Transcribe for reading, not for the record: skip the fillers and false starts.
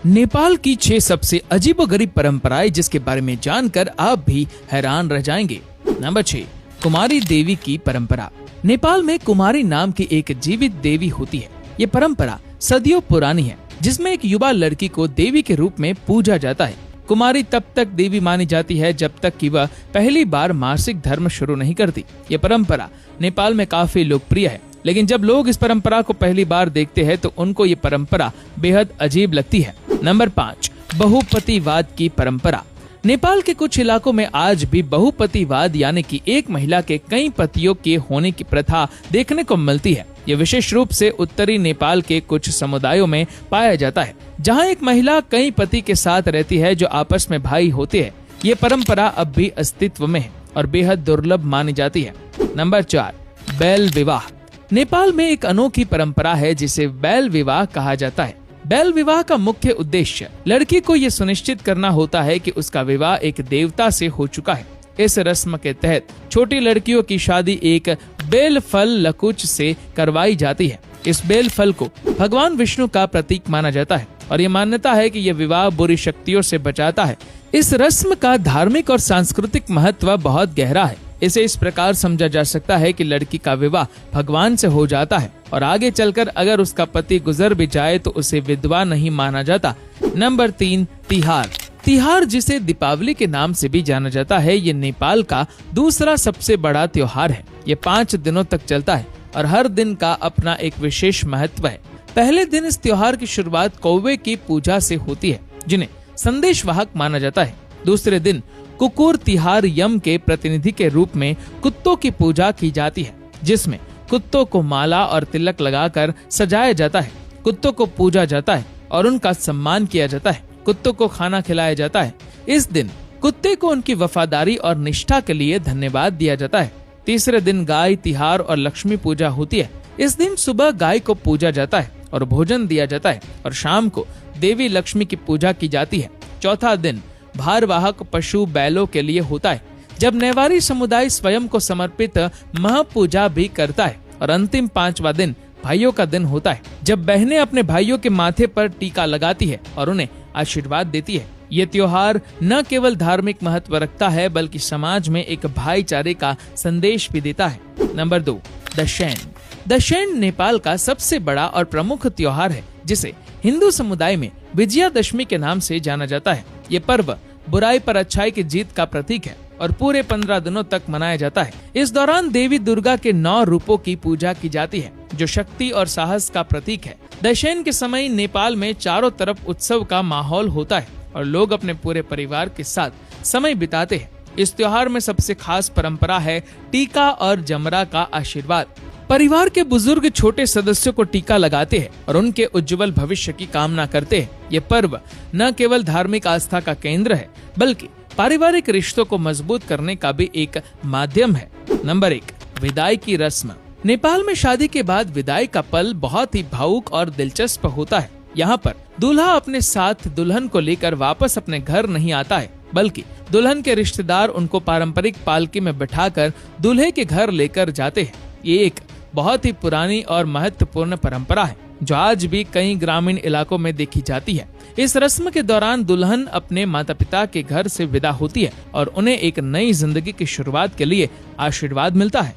नेपाल की 6 सबसे अजीबोगरीब परंपराएं जिसके बारे में जानकर आप भी हैरान रह जाएंगे। नंबर 6, कुमारी देवी की परंपरा। नेपाल में कुमारी नाम की एक जीवित देवी होती है। ये परंपरा सदियों पुरानी है, जिसमें एक युवा लड़की को देवी के रूप में पूजा जाता है। कुमारी तब तक देवी मानी जाती है जब तक कि वह पहली बार मासिक धर्म शुरू नहीं करती। ये परंपरा नेपाल में काफी लोकप्रिय है, लेकिन जब लोग इस परंपरा को पहली बार देखते हैं तो उनको ये परंपरा बेहद अजीब लगती है। नंबर 5, बहुपतिवाद की परंपरा। नेपाल के कुछ इलाकों में आज भी बहुपतिवाद यानी कि एक महिला के कई पतियों के होने की प्रथा देखने को मिलती है। ये विशेष रूप से उत्तरी नेपाल के कुछ समुदायों में पाया जाता है, जहां एक महिला कई पति के साथ रहती है जो आपस में भाई होते हैं। ये परंपरा अब भी अस्तित्व में है और बेहद दुर्लभ मानी जाती है। नंबर 4, बैल विवाह। नेपाल में एक अनोखी परंपरा है जिसे बैल विवाह कहा जाता है। बैल विवाह का मुख्य उद्देश्य लड़की को ये सुनिश्चित करना होता है कि उसका विवाह एक देवता से हो चुका है। इस रस्म के तहत छोटी लड़कियों की शादी एक बेल फल लकुच से करवाई जाती है। इस बेल फल को भगवान विष्णु का प्रतीक माना जाता है और ये मान्यता है कि यह विवाह बुरी शक्तियों से बचाता है। इस रस्म का धार्मिक और सांस्कृतिक महत्व बहुत गहरा है। इसे इस प्रकार समझा जा सकता है कि लड़की का विवाह भगवान से हो जाता है और आगे चलकर अगर उसका पति गुजर भी जाए तो उसे विधवा नहीं माना जाता। नंबर 3, तिहार। तिहार जिसे दीपावली के नाम से भी जाना जाता है, ये नेपाल का दूसरा सबसे बड़ा त्योहार है। ये 5 दिनों तक चलता है और हर दिन का अपना एक विशेष महत्व है। पहले दिन इस त्योहार की शुरुआत कौवे की पूजा से होती है, जिन्हें संदेशवाहक माना जाता है। दूसरे दिन कुकुर तिहार यम के प्रतिनिधि के रूप में कुत्तों की पूजा की जाती है, जिसमें कुत्तों को माला और तिलक लगाकर सजाया जाता है। कुत्तों को पूजा जाता है और उनका सम्मान किया जाता है। कुत्तों को खाना खिलाया जाता है। इस दिन कुत्ते को उनकी वफादारी और निष्ठा के लिए धन्यवाद दिया जाता है। तीसरे दिन गाय तिहार और लक्ष्मी पूजा होती है। इस दिन सुबह गाय को पूजा जाता है और भोजन दिया जाता है और शाम को देवी लक्ष्मी की पूजा की जाती है। चौथा दिन भारवाहक पशु बैलों के लिए होता है, जब नेवारी समुदाय स्वयं को समर्पित महापूजा भी करता है। और अंतिम 5वां दिन भाइयों का दिन होता है, जब बहनें अपने भाइयों के माथे पर टीका लगाती है और उन्हें आशीर्वाद देती है। ये त्योहार न केवल धार्मिक महत्व रखता है बल्कि समाज में एक भाईचारे का संदेश भी देता है। नंबर 2, दशैन। दशैन नेपाल का सबसे बड़ा और प्रमुख त्योहार है, जिसे हिंदू समुदाय में विजयादशमी के नाम से जाना जाता है। ये पर्व बुराई पर अच्छाई की जीत का प्रतीक है और पूरे 15 दिनों तक मनाया जाता है। इस दौरान देवी दुर्गा के 9 रूपों की पूजा की जाती है, जो शक्ति और साहस का प्रतीक है। दशैन के समय नेपाल में चारों तरफ उत्सव का माहौल होता है और लोग अपने पूरे परिवार के साथ समय बिताते हैं। इस त्योहार में सबसे खास परंपरा है टीका और जमरा का आशीर्वाद। परिवार के बुजुर्ग छोटे सदस्यों को टीका लगाते हैं और उनके उज्जवल भविष्य की कामना करते हैं। ये पर्व न केवल धार्मिक आस्था का केंद्र है बल्कि पारिवारिक रिश्तों को मजबूत करने का भी एक माध्यम है। नंबर 1, विदाई की रस्म। नेपाल में शादी के बाद विदाई का पल बहुत ही भावुक और दिलचस्प होता है। यहाँ पर दूल्हा अपने साथ दुल्हन को लेकर वापस अपने घर नहीं आता है, बल्कि दुल्हन के रिश्तेदार उनको पारंपरिक पालकी में बिठाकर दूल्हे के घर लेकर जाते हैं। ये एक बहुत ही पुरानी और महत्वपूर्ण परंपरा है, जो आज भी कई ग्रामीण इलाकों में देखी जाती है। इस रस्म के दौरान दुल्हन अपने माता पिता के घर से विदा होती है और उन्हें एक नई जिंदगी की शुरुआत के लिए आशीर्वाद मिलता है।